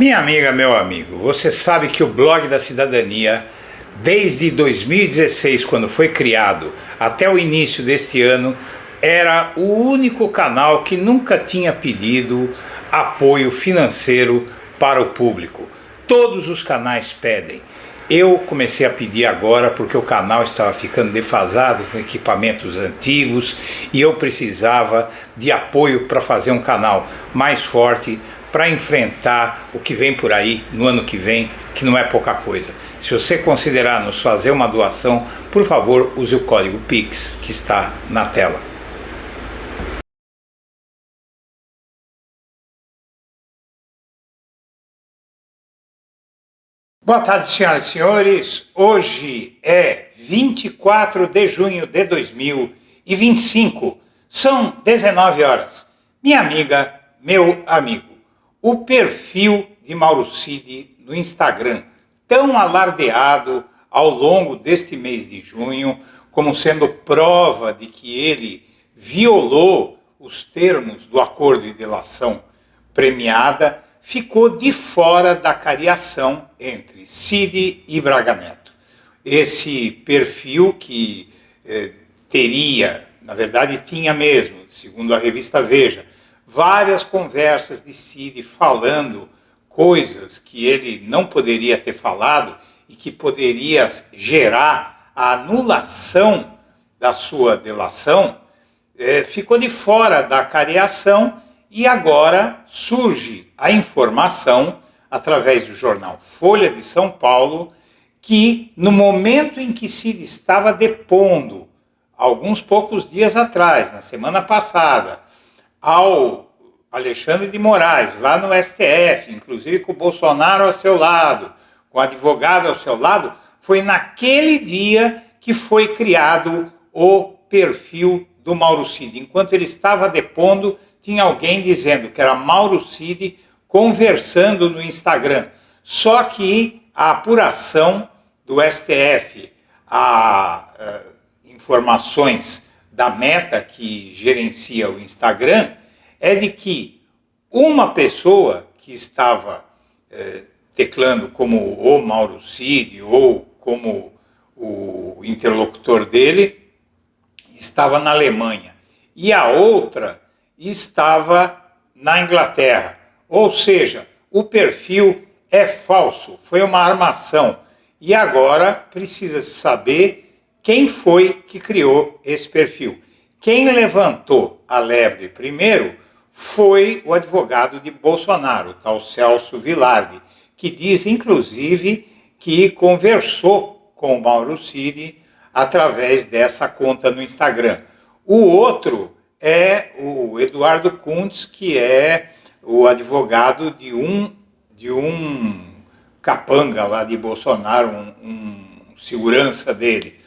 Minha amiga, meu amigo, você sabe que o Blog da Cidadania, desde 2016, quando foi criado, até o início deste ano, era o único canal que nunca tinha pedido apoio financeiro para o público. Todos os canais pedem. Eu comecei a pedir agora porque o canal estava ficando defasado com equipamentos antigos e eu precisava de apoio para fazer um canal mais forte para enfrentar o que vem por aí no ano que vem, que não é pouca coisa. Se você considerar nos fazer uma doação, por favor, use o código PIX que está na tela. Boa tarde, senhoras e senhores. Hoje é 24 de junho de 2025. São 19 horas. Minha amiga, meu amigo, o perfil de Mauro Cid no Instagram, tão alardeado ao longo deste mês de junho, como sendo prova de que ele violou os termos do acordo de delação premiada, ficou de fora da cariação entre Cid e Braga Neto. Esse perfil que teria, na verdade tinha mesmo, segundo a revista Veja, várias conversas de Cid falando coisas que ele não poderia ter falado e que poderia gerar a anulação da sua delação, ficou de fora da cariação e agora surge a informação, através do jornal Folha de São Paulo, que no momento em que Cid estava depondo, alguns poucos dias atrás, na semana passada, ao Alexandre de Moraes, lá no STF, inclusive com o Bolsonaro ao seu lado, com o advogado ao seu lado, foi naquele dia que foi criado o perfil do Mauro Cid. Enquanto ele estava depondo, tinha alguém dizendo que era Mauro Cid conversando no Instagram. Só que a apuração do STF, informações da Meta que gerencia o Instagram, é de que uma pessoa que estava teclando como o Mauro Cid ou como o interlocutor dele estava na Alemanha e a outra estava na Inglaterra. Ou seja, o perfil é falso, foi uma armação. E agora precisa saber quem foi que criou esse perfil. Quem levantou a lebre primeiro foi o advogado de Bolsonaro, o tal Celso Vilardi, que diz, inclusive, que conversou com o Mauro Cid através dessa conta no Instagram. O outro é o Eduardo Kuntz, que é o advogado de um capanga lá de Bolsonaro, um segurança dele.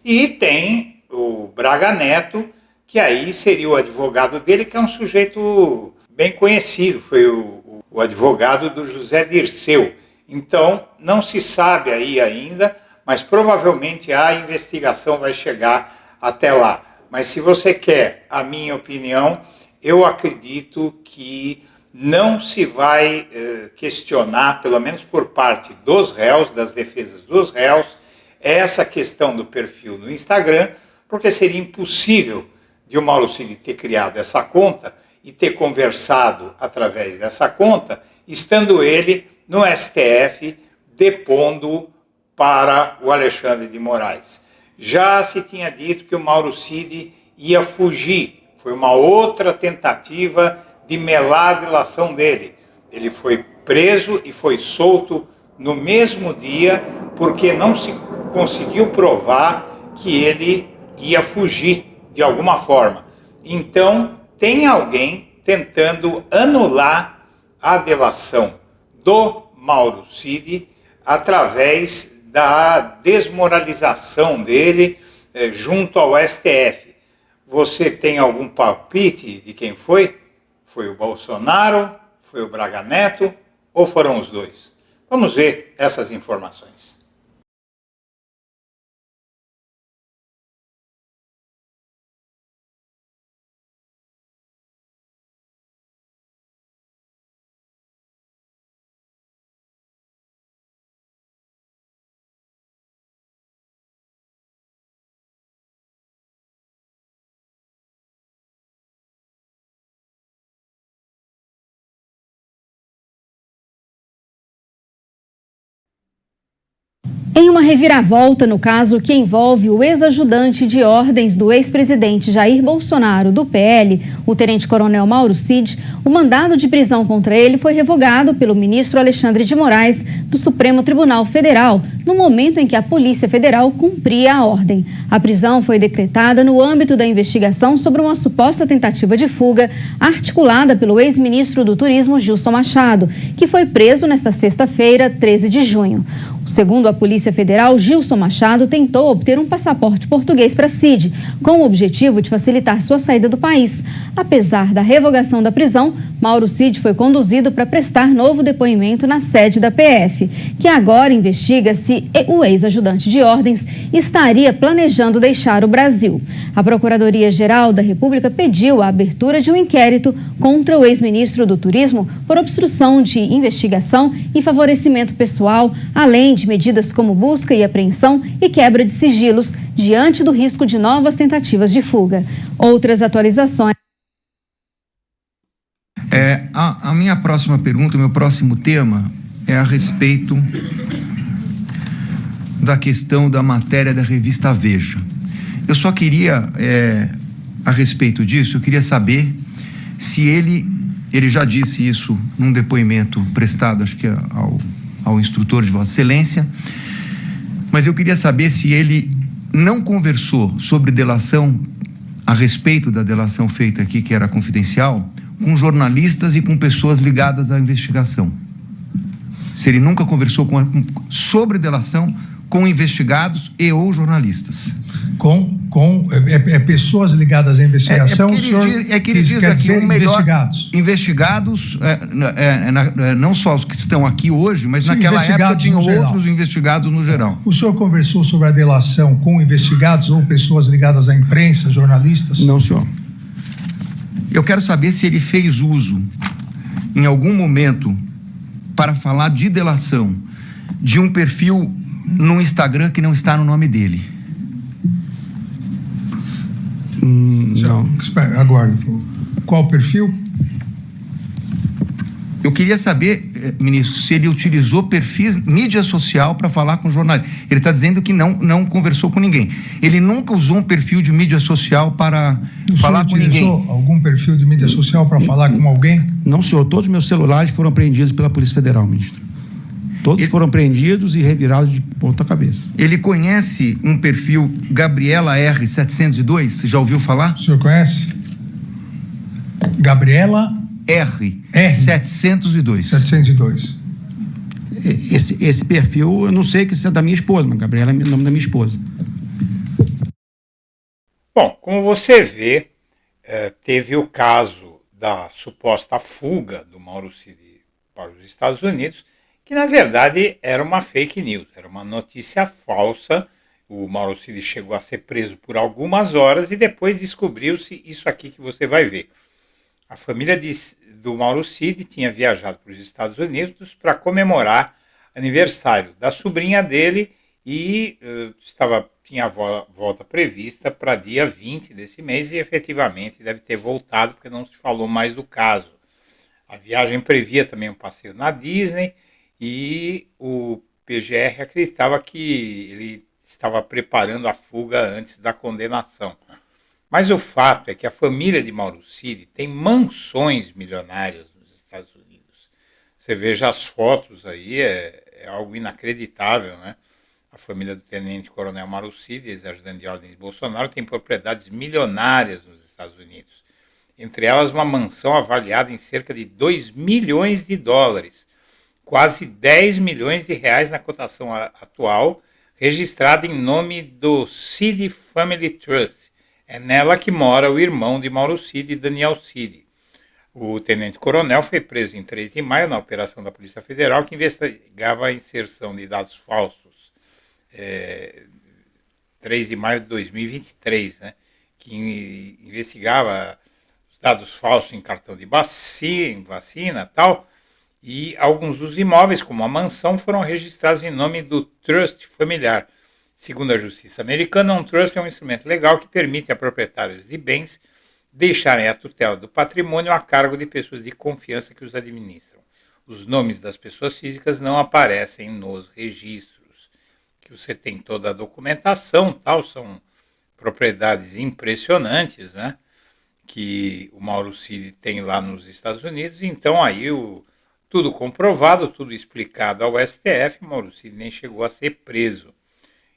E tem o Braga Neto, que aí seria o advogado dele, que é um sujeito bem conhecido, foi o advogado do José Dirceu. Então, não se sabe aí ainda, mas provavelmente a investigação vai chegar até lá. Mas se você quer a minha opinião, eu acredito que não se vai questionar, pelo menos por parte dos réus, das defesas dos réus, essa questão do perfil no Instagram, porque seria impossível de o Mauro Cid ter criado essa conta e ter conversado através dessa conta, estando ele no STF depondo para o Alexandre de Moraes. Já se tinha dito que o Mauro Cid ia fugir, foi uma outra tentativa de melar a delação dele. Ele foi preso e foi solto no mesmo dia porque não se conseguiu provar que ele ia fugir de alguma forma. Então, tem alguém tentando anular a delação do Mauro Cid através da desmoralização dele junto ao STF. Você tem algum palpite de quem foi? Foi o Bolsonaro? Foi o Braga Neto? Ou foram os dois? Vamos ver essas informações. Em uma reviravolta no caso que envolve o ex-ajudante de ordens do ex-presidente Jair Bolsonaro, do PL, o tenente-coronel Mauro Cid, o mandado de prisão contra ele foi revogado pelo ministro Alexandre de Moraes, do Supremo Tribunal Federal, no momento em que a Polícia Federal cumpria a ordem. A prisão foi decretada no âmbito da investigação sobre uma suposta tentativa de fuga articulada pelo ex-ministro do Turismo, Gilson Machado, que foi preso nesta sexta-feira, 13 de junho. Segundo a Polícia Federal, Gilson Machado tentou obter um passaporte português para Cid, com o objetivo de facilitar sua saída do país. Apesar da revogação da prisão, Mauro Cid foi conduzido para prestar novo depoimento na sede da PF, que agora investiga se o ex-ajudante de ordens estaria planejando deixar o Brasil. A Procuradoria-Geral da República pediu a abertura de um inquérito contra o ex-ministro do Turismo por obstrução de investigação e favorecimento pessoal, além de medidas como busca e apreensão e quebra de sigilos diante do risco de novas tentativas de fuga. Outras atualizações. A minha próxima pergunta, o meu próximo tema é a respeito da questão da matéria da revista Veja. Eu só queria, a respeito disso, eu queria saber se ele já disse isso num depoimento prestado, acho que ao instrutor de Vossa Excelência, mas eu queria saber se ele não conversou sobre delação, a respeito da delação feita aqui, que era confidencial, com jornalistas e com pessoas ligadas à investigação. Se ele nunca conversou sobre delação com investigados e ou jornalistas. Pessoas ligadas à investigação, ele diz aqui um melhor, investigados, não só os que estão aqui hoje, mas naquela época tinham outros investigados no geral. O senhor conversou sobre a delação com investigados ou pessoas ligadas à imprensa, jornalistas? Não, senhor. Eu quero saber se ele fez uso, em algum momento, para falar de delação, de um perfil no Instagram que não está no nome dele. Não. Espera, agora, qual perfil? Eu queria saber, ministro, se ele utilizou perfis, mídia social para falar com jornalistas. Ele está dizendo que não conversou com ninguém. Ele nunca usou um perfil de mídia social para falar com ninguém. Utilizou algum perfil de mídia social para falar com alguém? Não, senhor. Todos os meus celulares foram apreendidos pela Polícia Federal, ministro. Todos foram apreendidos e revirados de ponta cabeça. Ele conhece um perfil Gabriela R. 702? Você já ouviu falar? O senhor conhece? Gabriela R. 702. 702. Esse perfil, eu não sei que isso é da minha esposa, mas Gabriela é o nome da minha esposa. Bom, como você vê, teve o caso da suposta fuga do Mauro Cid para os Estados Unidos, que na verdade era uma fake news, era uma notícia falsa. O Mauro Cid chegou a ser preso por algumas horas e depois descobriu-se isso aqui que você vai ver. A família do Mauro Cid tinha viajado para os Estados Unidos para comemorar aniversário da sobrinha dele e tinha a volta prevista para dia 20 desse mês e efetivamente deve ter voltado porque não se falou mais do caso. A viagem previa também um passeio na Disney e o PGR acreditava que ele estava preparando a fuga antes da condenação. Mas o fato é que a família de Mauro Cid tem mansões milionárias nos Estados Unidos. Você veja as fotos aí, é algo inacreditável, né? A família do tenente-coronel Mauro Cid, ex-ajudante de ordem de Bolsonaro, tem propriedades milionárias nos Estados Unidos. Entre elas, uma mansão avaliada em cerca de 2 milhões de dólares, quase 10 milhões de reais na cotação atual, registrada em nome do Cid Family Trust. É nela que mora o irmão de Mauro Cid, Daniel Cid. O tenente-coronel foi preso em 3 de maio na operação da Polícia Federal que investigava a inserção de dados falsos. 3 de maio de 2023, né, que investigava os dados falsos em cartão de vacina e tal, e alguns dos imóveis, como a mansão, foram registrados em nome do Trust familiar. Segundo a justiça americana, um trust é um instrumento legal que permite a proprietários de bens deixarem a tutela do patrimônio a cargo de pessoas de confiança que os administram. Os nomes das pessoas físicas não aparecem nos registros. que você tem toda a documentação, tal, são propriedades impressionantes, né? Que o Mauro Cid tem lá nos Estados Unidos. Então aí tudo comprovado, tudo explicado ao STF, Mauro Cid nem chegou a ser preso.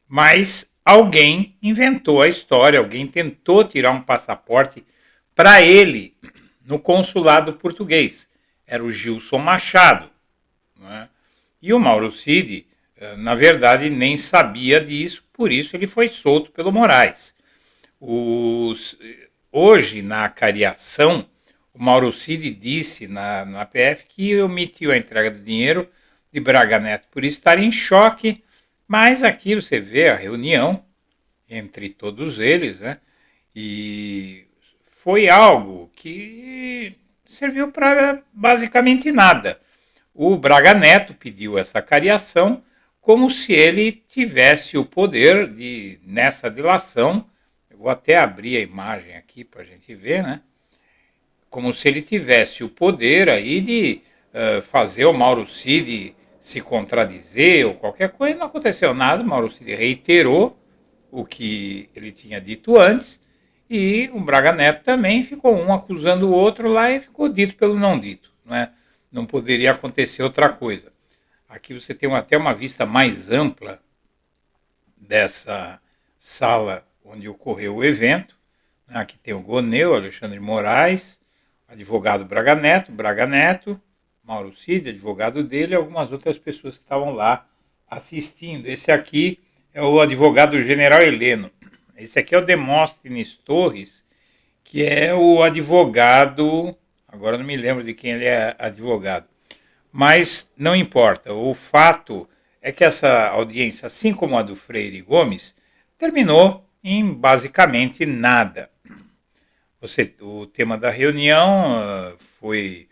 Mas alguém inventou a história, alguém tentou tirar um passaporte para ele no consulado português. Era o Gilson Machado, né? E o Mauro Cid, na verdade, nem sabia disso, por isso ele foi solto pelo Moraes. Hoje, na cariação, o Mauro Cid disse na PF que omitiu a entrega do dinheiro de Braga Neto por estar em choque, mas aqui você vê a reunião entre todos eles, né? E foi algo que serviu para basicamente nada. O Braga Neto pediu essa cariação como se ele tivesse o poder de, nessa delação, eu vou até abrir a imagem aqui para a gente ver, né? Como se ele tivesse o poder aí de fazer o Mauro Cid se contradizer ou qualquer coisa. Não aconteceu nada, o Mauro Cid reiterou o que ele tinha dito antes e o Braga Neto também ficou um acusando o outro lá e ficou dito pelo não dito, né? Não poderia acontecer outra coisa. Aqui você tem até uma vista mais ampla dessa sala onde ocorreu o evento. Aqui tem o Goneu, Alexandre Moraes, advogado Braga Neto, Mauro Cid, advogado dele, e algumas outras pessoas que estavam lá assistindo. Esse aqui é o advogado General Heleno. Esse aqui é o Demóstenes Torres, que é o advogado, agora não me lembro de quem ele é advogado, mas não importa. O fato é que essa audiência, assim como a do Freire Gomes, terminou em basicamente nada. O tema da reunião foi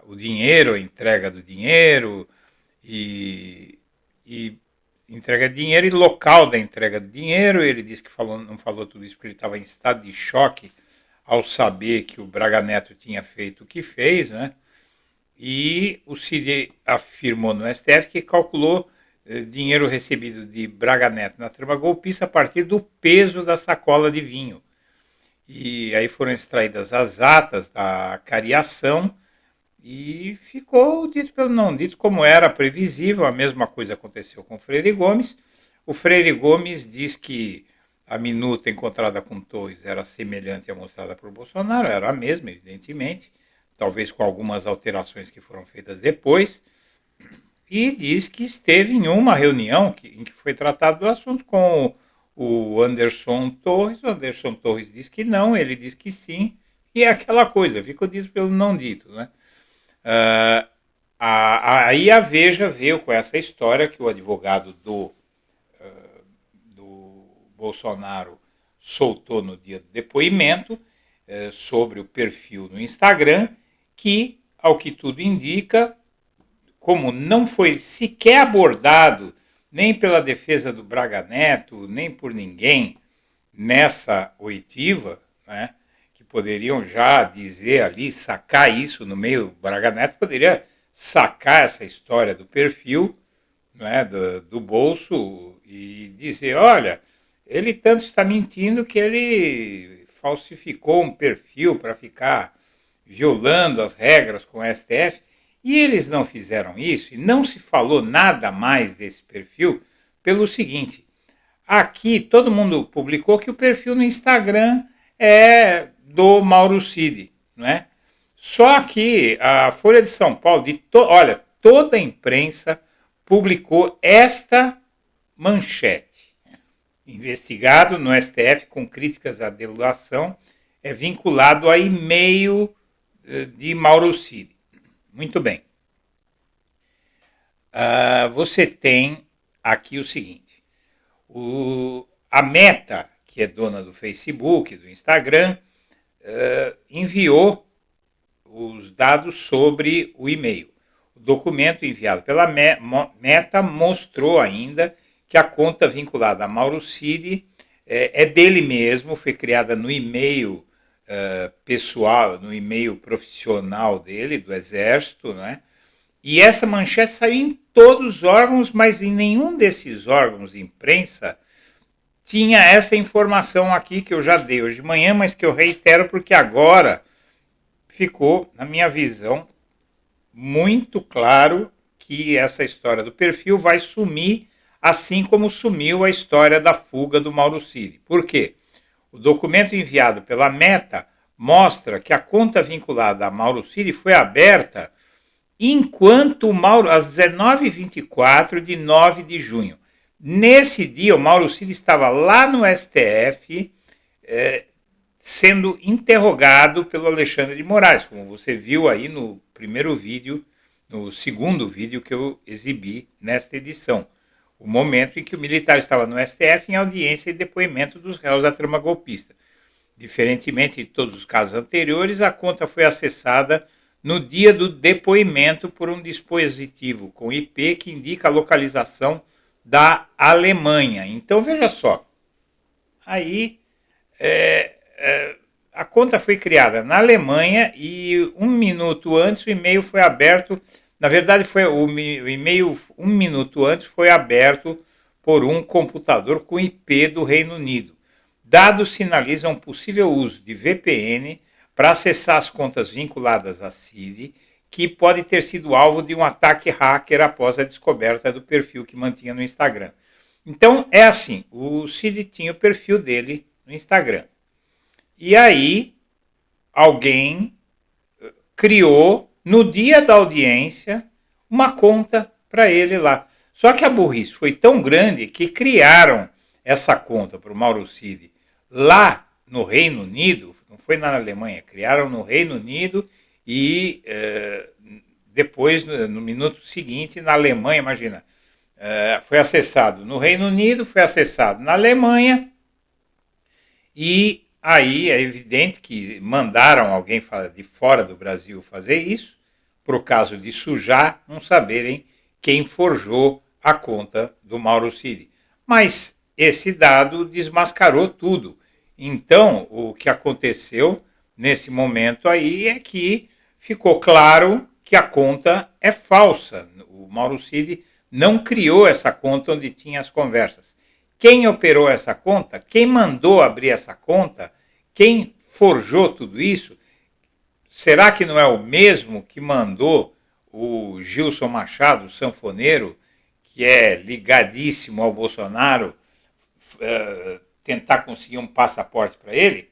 o dinheiro, a entrega do dinheiro e entrega de dinheiro e local da entrega do dinheiro. Ele disse que não falou tudo isso porque ele estava em estado de choque ao saber que o Braga Neto tinha feito o que fez, né? E o Cid afirmou no STF que calculou dinheiro recebido de Braga Neto na trama golpista a partir do peso da sacola de vinho. E aí foram extraídas as atas da cariação e ficou dito pelo não dito, como era previsível. A mesma coisa aconteceu com o Freire Gomes. O Freire Gomes diz que a minuta encontrada com Torres era semelhante à mostrada por Bolsonaro, era a mesma, evidentemente, talvez com algumas alterações que foram feitas depois, e diz que esteve em uma reunião em que foi tratado do assunto com o Anderson Torres. O Anderson Torres diz que não, ele diz que sim, e é aquela coisa, ficou dito pelo não dito, né? Aí a Veja veio com essa história que o advogado do Bolsonaro soltou no dia do depoimento sobre o perfil no Instagram, que, ao que tudo indica, como não foi sequer abordado nem pela defesa do Braga Neto, nem por ninguém nessa oitiva, né, que poderiam já dizer ali, sacar isso no meio, o Braga Neto poderia sacar essa história do perfil, né, do bolso e dizer, olha, ele tanto está mentindo que ele falsificou um perfil para ficar violando as regras com o STF, e eles não fizeram isso, e não se falou nada mais desse perfil, pelo seguinte, aqui todo mundo publicou que o perfil no Instagram é do Mauro Cid, não é? Só que a Folha de São Paulo, olha, toda a imprensa publicou esta manchete. Investigado no STF com críticas à delação, é vinculado a e-mail de Mauro Cid. Muito bem. Você tem aqui o seguinte. A Meta, que é dona do Facebook, do Instagram, enviou os dados sobre o e-mail. O documento enviado pela Meta mostrou ainda que a conta vinculada a Mauro Cid é dele mesmo, foi criada no e-mail pessoal, no e-mail profissional dele, do Exército, né? E essa manchete saiu em todos os órgãos, mas em nenhum desses órgãos de imprensa tinha essa informação aqui que eu já dei hoje de manhã, mas que eu reitero porque agora ficou, na minha visão, muito claro que essa história do perfil vai sumir, assim como sumiu a história da fuga do Mauro Cid. Por quê? O documento enviado pela Meta mostra que a conta vinculada a Mauro Cid foi aberta enquanto o Mauro, às 19h24 de 9 de junho. Nesse dia, o Mauro Cid estava lá no STF, sendo interrogado pelo Alexandre de Moraes, como você viu aí no primeiro vídeo, no segundo vídeo que eu exibi nesta edição. O momento em que o militar estava no STF em audiência e depoimento dos réus da trama golpista. Diferentemente de todos os casos anteriores, a conta foi acessada no dia do depoimento por um dispositivo com IP que indica a localização da Alemanha. Então, veja só, aí a conta foi criada na Alemanha e 1 minuto antes o e-mail foi aberto, na verdade foi o e-mail 1 minuto antes foi aberto por um computador com IP do Reino Unido. Dados sinalizam possível uso de VPN para acessar as contas vinculadas a Cid, que pode ter sido alvo de um ataque hacker após a descoberta do perfil que mantinha no Instagram. Então, é assim, o Cid tinha o perfil dele no Instagram. E aí, alguém criou, no dia da audiência, uma conta para ele lá. Só que a burrice foi tão grande que criaram essa conta para o Mauro Cid lá no Reino Unido, não foi na Alemanha, criaram no Reino Unido e depois, no minuto seguinte, na Alemanha, imagina, foi acessado no Reino Unido, foi acessado na Alemanha e aí é evidente que mandaram alguém de fora do Brasil fazer isso, para o caso de sujar, não saberem quem forjou a conta do Mauro Cid. Mas esse dado desmascarou tudo. Então, o que aconteceu nesse momento aí é que ficou claro que a conta é falsa. O Mauro Cid não criou essa conta onde tinha as conversas. Quem operou essa conta, quem mandou abrir essa conta, quem forjou tudo isso, será que não é o mesmo que mandou o Gilson Machado, o sanfoneiro, que é ligadíssimo ao Bolsonaro, tentar conseguir um passaporte para ele?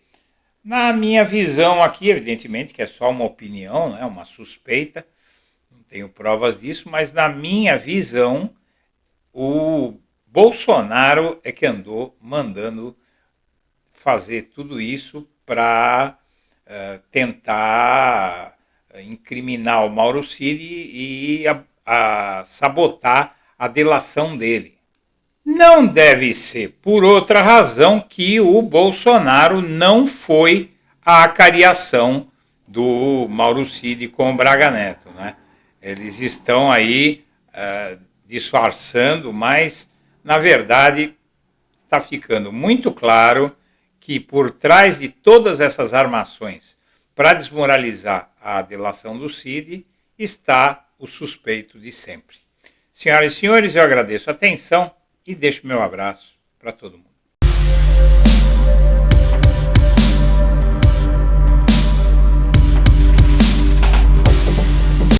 Na minha visão aqui, evidentemente que é só uma opinião, né, uma suspeita, não tenho provas disso, mas na minha visão, o Bolsonaro é que andou mandando fazer tudo isso para tentar incriminar o Mauro Cid e sabotar a delação dele. Não deve ser por outra razão que o Bolsonaro não foi à acariação do Mauro Cid com o Braga Neto, né? Eles estão aí disfarçando, mas, na verdade, está ficando muito claro que por trás de todas essas armações para desmoralizar a delação do Cid está o suspeito de sempre. Senhoras e senhores, eu agradeço a atenção e deixo meu abraço para todo mundo.